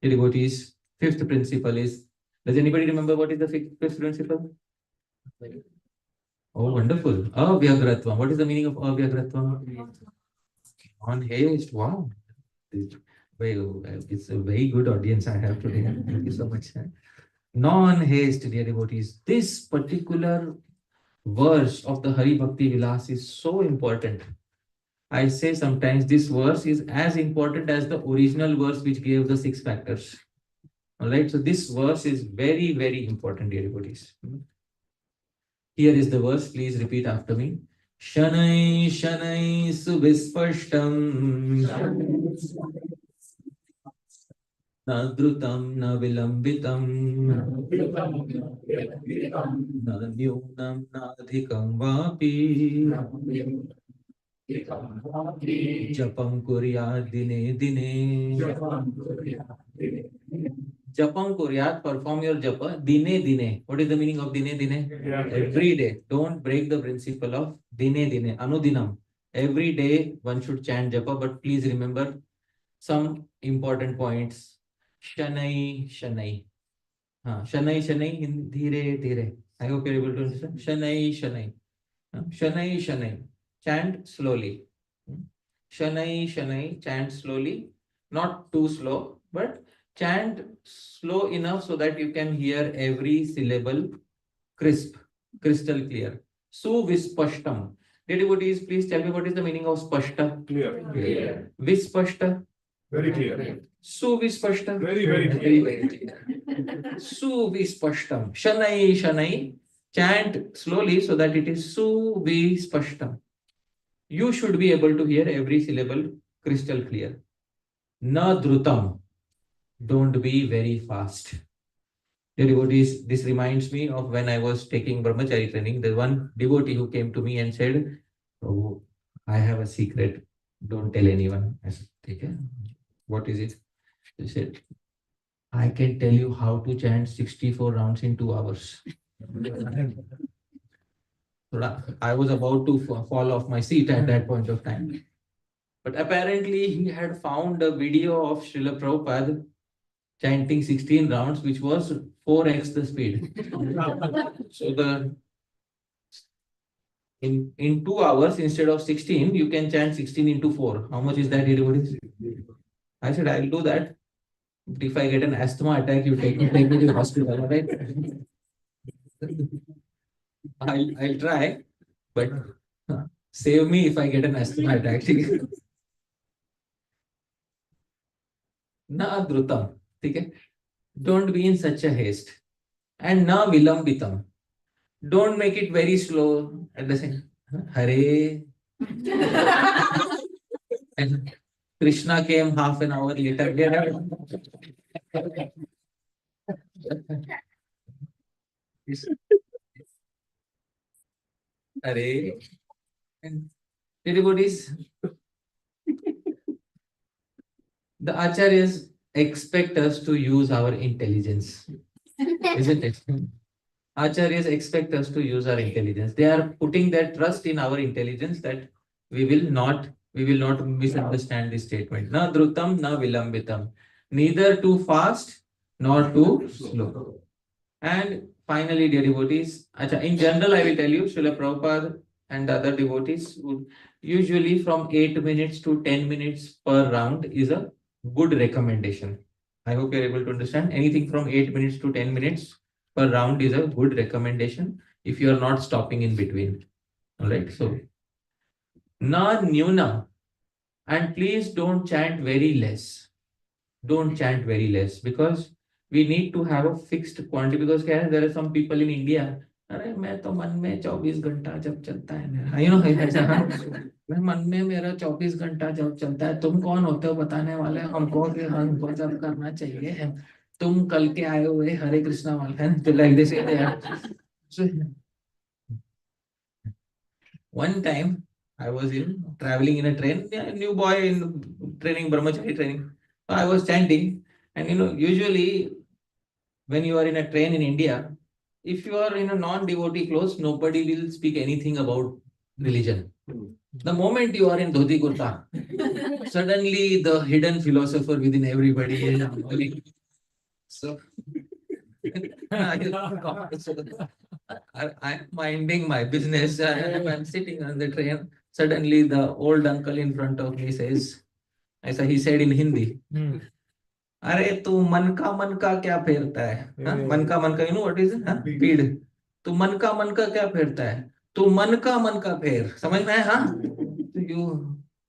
Dear devotees, fifth principle is, does anybody remember what is the fifth principle? Oh, wonderful. Avyagratva. What is the meaning of Avyagratva? Non-haste. Wow. It's a very good audience I have today. Thank you so much. Non-haste, dear devotees. This particular verse of the Hari Bhakti Vilas is so important. I say sometimes this verse is as important as the original verse which gave the 6 factors. All right. So this verse is very, very important, dear devotees. Here is the verse. Please repeat after me. Shanai Shanai Subhispashtam. Na Dhrutam na Vilambitam. Na Nyunam na Adhikam Vapi. Japam Kuryat Dine Dine. Japam Kuryat, perform your japa. Dine Dine. What is the meaning of Dine Dine? Every day. Don't break the principle of Dine Dine. Anudinam. Every day one should chant japa, but please remember some important points. Shanai Shanai. Shanai Shanai in Dhire Dhire. I hope you're able to understand. Shanai Shanai. Shanai Shanai. Chant slowly. Shanai Shanai. Chant slowly. Not too slow, but chant slow enough so that you can hear every syllable crisp, crystal clear. Subhispashtam. Dear devotees, please tell me what is the meaning of spashta? Clear. Vispashta? Very clear. Subhispashtam? Very clear. Very clear. Subhispashtam. Shanai Shanai. Chant slowly so that it is Subhispashtam. You should be able to hear every syllable crystal clear. Na Dhrutam. Don't be very fast. Dear devotees, this reminds me of when I was taking Brahmachari training. There's one devotee who came to me and said, "Oh, I have a secret. Don't tell anyone." I said, "Okay, what is it?" He said, "I can tell you how to chant 64 rounds in 2 hours." I was about to fall off my seat at that point of time. But apparently he had found a video of Srila Prabhupada chanting 16 rounds, which was 4x the speed. So in 2 hours, instead of 16, you can chant 16 into 4. How much is that, everybody? I said, I'll do that. But if I get an asthma attack, you take me to the hospital, right? I'll try, but save me if I get an asthma attack. Na Dhrutam. Okay? Don't be in such a haste. And na Vilambitam. Don't make it very slow at the same. Hare. And Krishna came half an hour later. Hare. And devotees, the acharyas expect us to use our intelligence, isn't it? Acharyas expect us to use our intelligence. They are putting their trust in our intelligence that we will not misunderstand this statement. Na Dhrutam, na Vilambitam. Neither too fast nor too slow. And finally, dear devotees, in general, I will tell you, Srila Prabhupada and the other devotees would usually from 8 minutes to 10 minutes per round is a good recommendation. I hope you're able to understand. Anything from 8 minutes to 10 minutes per round is a good recommendation if you are not stopping in between. All right. So, na nyuna. And please don't chant very less. Don't chant very less because we need to have a fixed quantity. Because there are some people in India. अरे मैं तो मन में 24 घंटा जब चलता है मेरा, you know, मैं मन में मेरा 24 घंटा जब चलता है, तुम कौन होते हो बताने वाले हमको कि हमको जब करना चाहिए, तुम कल के आए हुए हरे कृष्णा वाले हैं, तो like this. So, one time I was traveling in a train, new boy in training, Brahmachari training. So I was chanting, and usually when you are in a train in India, if you are in a non-devotee clothes, nobody will speak anything about religion. The moment you are in dhoti kurta, suddenly the hidden philosopher within everybody is So I'm minding my business. I'm sitting on the train. Suddenly, the old uncle in front of me says, he said in Hindi, अरे तू मन का क्या फेरता है? हाँ? मन का you know what is it? हाँ? Peed. तू मन का क्या फेरता है? तू मन का फेर. समझ में है? हाँ?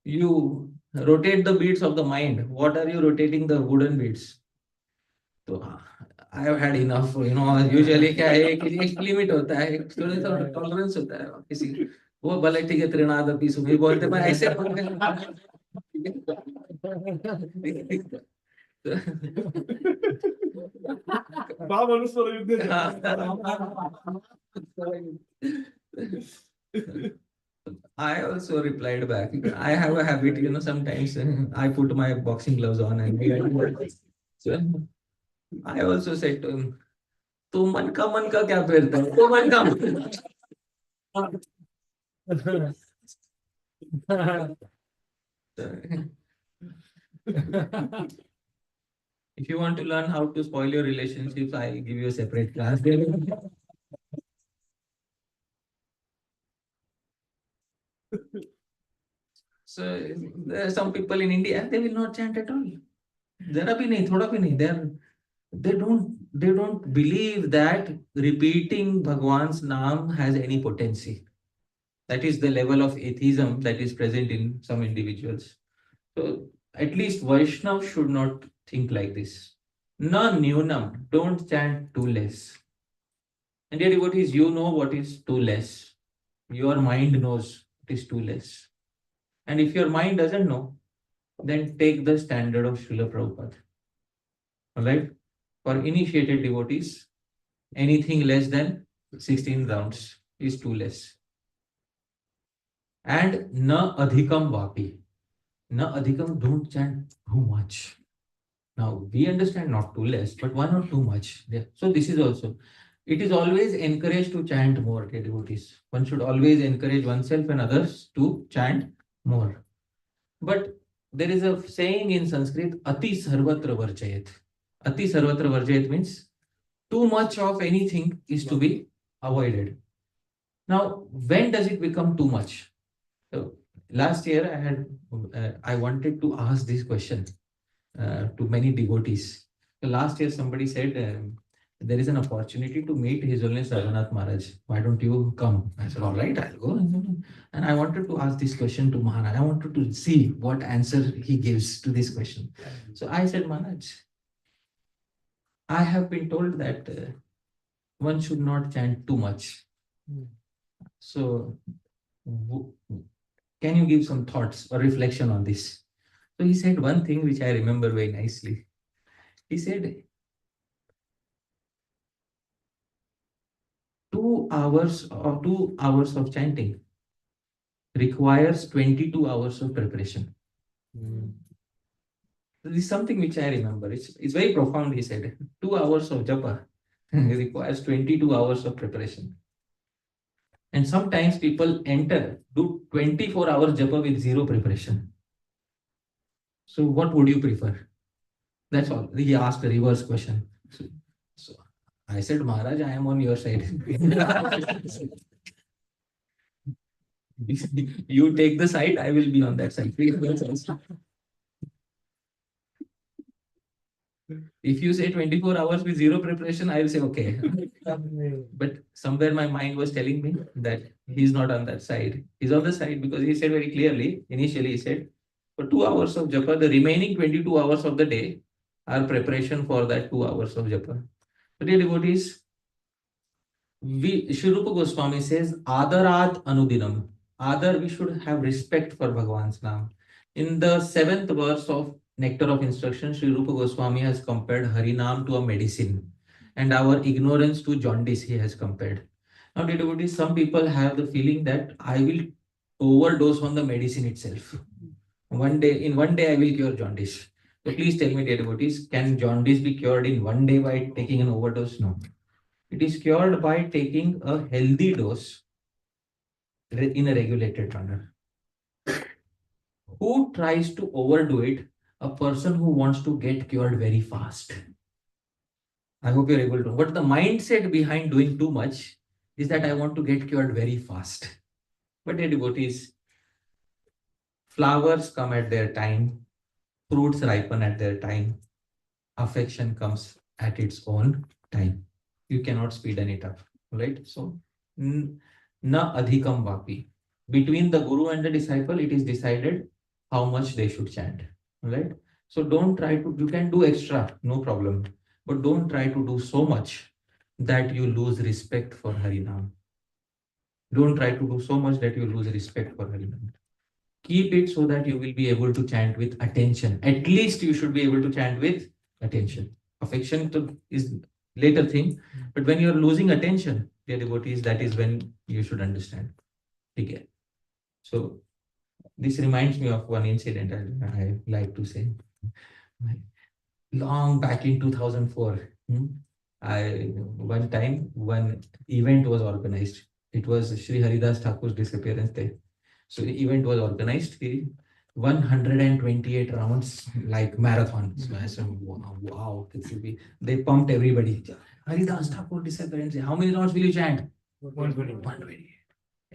You rotate the beads of the mind. What are you rotating the wooden beads? तो I have had enough, usually क्या है कि एक लिमिट होता है, थोड़ा सा टॉलरेंस होता है किसी, वो भले ठीक है त्रिनादपि सुमी बोलते पर ऐसे I also replied back. I have a habit, sometimes I put my boxing gloves on and so I also said to him, तू मन का क्या फेरता है? तू मन का If you want to learn how to spoil your relationships, I'll give you a separate class. So there are some people in India, they will not chant at all. Zara bhi nahi, thoda bhi nahi. They don't believe that repeating Bhagwan's Naam has any potency. That is the level of atheism that is present in some individuals. So at least Vaishnav should not think like this. Na nyunam, don't chant too less. And dear devotees, you know what is too less. Your mind knows it is too less. And if your mind doesn't know, then take the standard of Srila Prabhupada. Alright? For initiated devotees, anything less than 16 rounds is too less. And na adhikam vapi. Na adhikam, don't chant too much. Now, we understand not too less, but why not too much? Yeah. So this is also, it is always encouraged to chant more, dear devotees. One should always encourage oneself and others to chant more. But there is a saying in Sanskrit, Ati sarvatra varjayat. Ati sarvatra varjayat means too much of anything is to be avoided. Now, when does it become too much? So, last year I wanted to ask this question to many devotees. So last year somebody said, there is an opportunity to meet His Holiness Raghunath Maharaj. Why don't you come? I said, all right, I'll go. And I wanted to ask this question to Maharaj. I wanted to see what answer he gives to this question. So I said, Maharaj, I have been told that one should not chant too much. So can you give some thoughts or reflection on this? So he said one thing which I remember very nicely. He said, 2 hours of chanting requires 22 hours of preparation. This is something which I remember. It's very profound, he said. 2 hours of japa requires 22 hours of preparation. And sometimes people do 24 hours japa with zero preparation. So what would you prefer? That's all. He asked a reverse question. So I said, Maharaj, I am on your side. You take the side, I will be on that side. If you say 24 hours with zero preparation, I will say, okay. But somewhere my mind was telling me that he's not on that side. He's on the side because he said very clearly, initially he said, for 2 hours of japa, the remaining 22 hours of the day are preparation for that 2 hours of japa. So dear devotees, Śrī Goswami says, Adarat Anudinam. Adar, we should have respect for Bhagwan's Naam. In the 7th verse of Nectar of Instruction, Śrī Goswami has compared Harināma to a medicine, and our ignorance to jaundice he has compared. Now, dear devotees, some people have the feeling that I will overdose on the medicine itself. In one day I will cure jaundice. So please tell me, dear devotees, can jaundice be cured in one day by taking an overdose? No. It is cured by taking a healthy dose in a regulated manner. Who tries to overdo it? A person who wants to get cured very fast. I hope you're able to. But the mindset behind doing too much is that I want to get cured very fast. But dear devotees, flowers come at their time, fruits ripen at their time, affection comes at its own time. You cannot speeden it up, right? So, na adhikam vapi. Between the guru and the disciple, it is decided how much they should chant, right? So don't try to, you can do extra, no problem. But don't try to do so much that you lose respect for Harinam. Don't try to do so much that you lose respect for Harinam. Keep it so that you will be able to chant with attention. At least you should be able to chant with attention. Affection is later thing, but when you are losing attention, dear devotees, that is when you should understand. Okay. So this reminds me of one incident I like to say. Long back in 2004, one time one event was organized. It was Shri Haridas Thakur's disappearance day. So the event was organized. 128 rounds, like marathon. So I said, wow, this will be. They pumped everybody. Haridas Thakur disappearance day. How many rounds will you chant? 120. 120.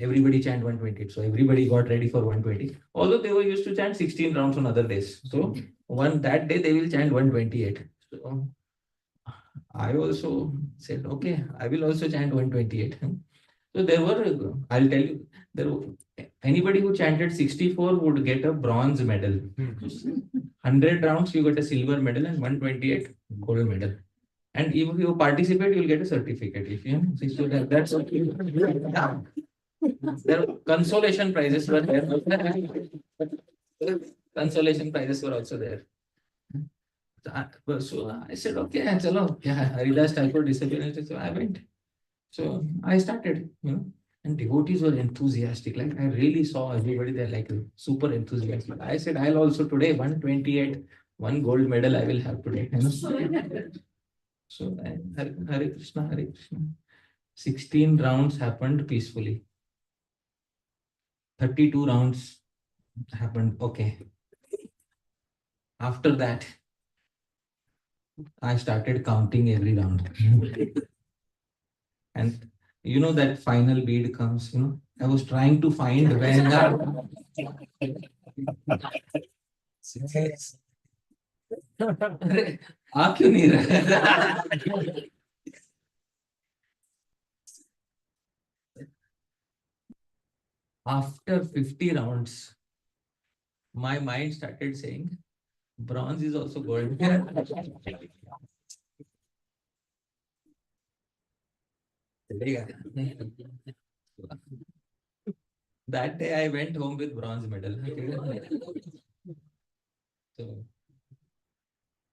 Everybody chant 120. So everybody got ready for 120. Although they were used to chant 16 rounds on other days. So that day they will chant 128. So I also said, okay, I will also chant 128. So there were, I'll tell you, anybody who chanted 64 would get a bronze medal. 100 rounds, you get a silver medal, and 128 gold medal. And if you participate, you'll get a certificate. If you so that's okay. There consolation prizes were there. Consolation prizes were also there. So I said, okay, chalo, Haridas Thakur disappearance. So I went. So I started, and devotees were enthusiastic. Like I really saw everybody there like super enthusiastic. I said, I'll also today 128, one gold medal I will have today. So Hare Krishna, Hare Krishna. 16 rounds happened peacefully. 32 rounds happened okay. After that, I started counting every round. And that final bead comes, I was trying to find when आ क्यों नहीं रहा? After 50 rounds, my mind started saying, bronze is also gold. That day I went home with bronze medal. So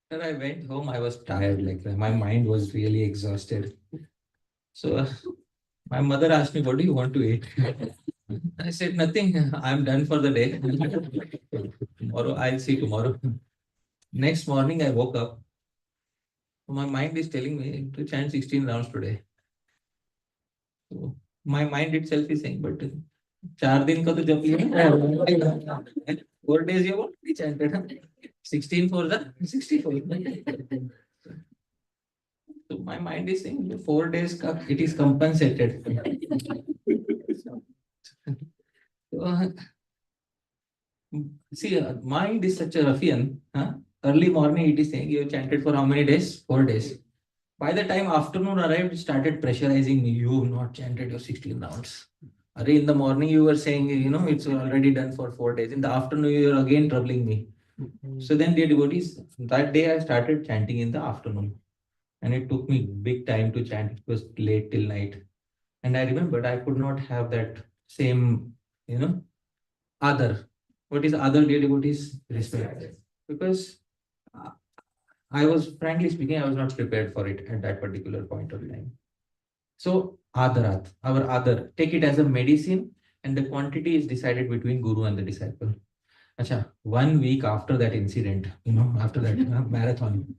when I went home, I was tired, like my mind was really exhausted. So my mother asked me, what do you want to eat? I said, nothing. I'm done for the day. Tomorrow, I'll see tomorrow. Next morning, I woke up. My mind is telling me to chant 16 rounds today. So my mind itself is saying, but 4 दिन का तो जप लिया 4 days you already chanted 16 for the 64. So my mind is saying 4 days it is compensated. See, mind is such a ruffian. Early morning it is saying you have chanted for how many days? 4 days. By the time afternoon arrived, it started pressurizing me. You have not chanted your 16 rounds. In the morning you were saying, it's already done for 4 days. In the afternoon you are again troubling me. So then, dear devotees, that day I started chanting in the afternoon. And it took me big time to chant. It was late till night. And I remembered I could not have that same, other. What is other, dear devotees? Respect. Because I was, frankly speaking, I was not prepared for it at that particular point of time. So, adarat, our other, take it as a medicine, and the quantity is decided between guru and the disciple. Acha, 1 week after that incident, after that marathon,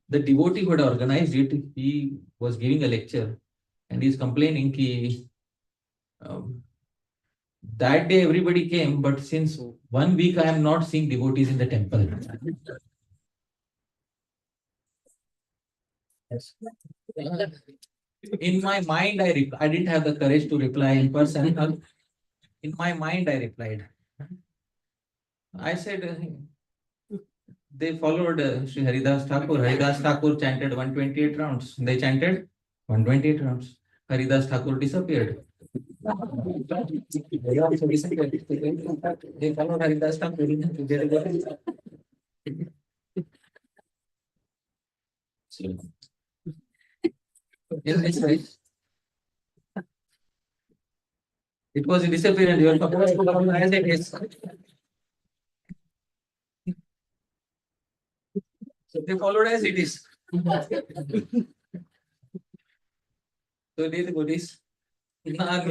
the devotee who had organized it, he was giving a lecture and he's complaining ki, that day everybody came, but since 1 week I am not seeing devotees in the temple. Yes. In my mind, I didn't have the courage to reply in person. In my mind, I replied. I said, they followed Sri Haridas Thakur. Haridas Thakur chanted 128 rounds. They chanted 128 rounds. Haridas Thakur disappeared. They also disappeared. They followed Haridas Thakur. In this way, it was a disappearance. You are supposed to follow as it is. So they followed as it is. So these Buddhists, japa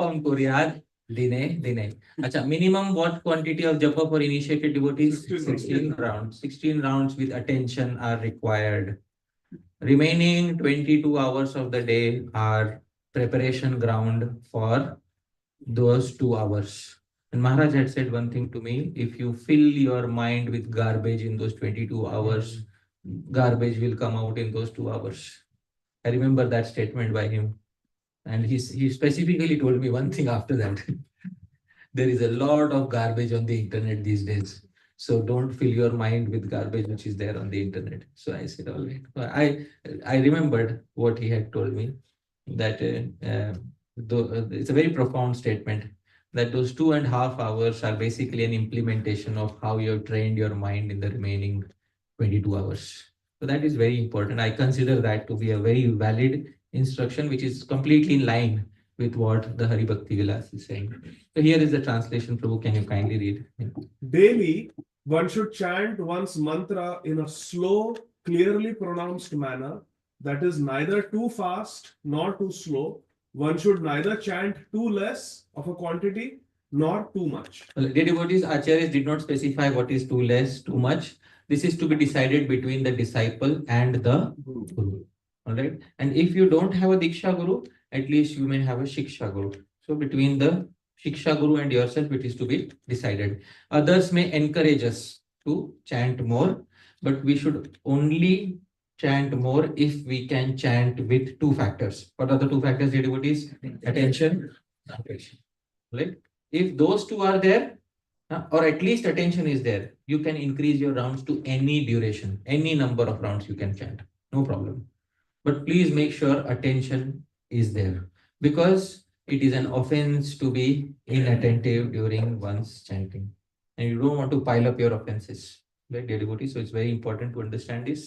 unko yaad, Dine Dine. Acha, minimum what quantity of japa for initiated devotees? 16 rounds. 16 rounds with attention are required. Remaining 22 hours of the day are preparation ground for those 2 hours. And Maharaj had said one thing to me: if you fill your mind with garbage in those 22 hours, garbage will come out in those 2 hours. I remember that statement by him. And he specifically told me one thing after that. There is a lot of garbage on the internet these days. So don't fill your mind with garbage which is there on the internet. So I said, all right. I remembered what he had told me, that it's a very profound statement, that those 2.5 hours are basically an implementation of how you have trained your mind in the remaining 22 hours. So that is very important. I consider that to be a very valid instruction, which is completely in line with what the Hari Bhakti Vilas is saying. So here is the translation. Prabhu, can you kindly read? Daily, one should chant one's mantra in a slow, clearly pronounced manner, that is neither too fast nor too slow. One should neither chant too less of a quantity nor too much. Well, dear devotees, acharyas did not specify what is too less, too much. This is to be decided between the disciple and the guru. All right. And if you don't have a Diksha Guru, at least you may have a Shiksha Guru. So between the Shiksha Guru and yourself, it is to be decided. Others may encourage us to chant more, but we should only chant more if we can chant with 2 factors. What are the 2 factors, dear devotees? Attention, concentration. Right? If those 2 are there, or at least attention is there, you can increase your rounds to any duration, any number of rounds you can chant. No problem. But please make sure attention is there, because it is an offense to be inattentive during one's chanting. And you don't want to pile up your offenses, right, dear devotees? So it's very important to understand this.